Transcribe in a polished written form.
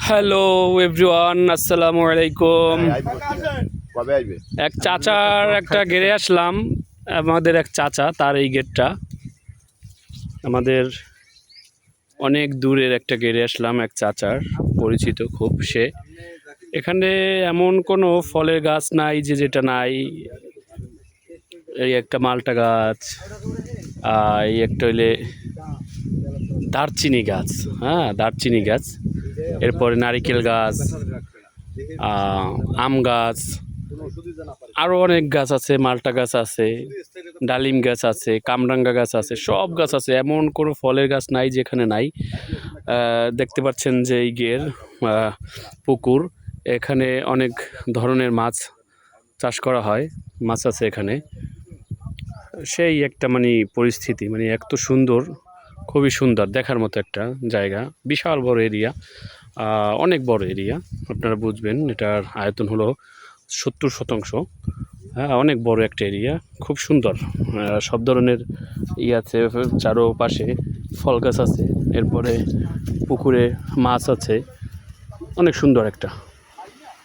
Hello everyone, আসসালামু আলাইকুম। এক চাচার একটা গেড়ে আসলাম। আমাদের এক চাচা, তার এই গেটটা আমাদের অনেক দূরের একটা গেড়ে আসলাম। এক চাচার পরিচিত খুব, সে এখানে এমন কোনো ফলের গাছ নাই যে যেটা নাই। এই একটা মালটা গাছ, এই একটা হইলে দারচিনি গাছ, হ্যাঁ দারচিনি গাছ, এরপরে নারিকেল গাছ, আম গাছ, আরও অনেক গাছ আছে, মালটা গাছ আছে, ডালিম গাছ আছে, কামরাঙ্গা গাছ আছে, সব গাছ আছে। এমন কোনো ফলের গাছ নাই যেখানে নাই। দেখতে পাচ্ছেন যে এই গের পুকুর, এখানে অনেক ধরনের মাছ চাষ করা হয়, মাছ আছে এখানে। সেই একটা পরিস্থিতি, এত সুন্দর, খুবই সুন্দর দেখার মতো একটা জায়গা। বিশাল বড় এরিয়া, অনেক বড় এরিয়া, আপনারা বুঝবেন। এটার আয়তন হলো 70%। হ্যাঁ, অনেক বড় একটা এরিয়া, খুব সুন্দর। সব ধরনের আছে, চারোপাশে ফল গাছ আছে, এরপরে পুকুরে মাছ আছে, অনেক সুন্দর একটা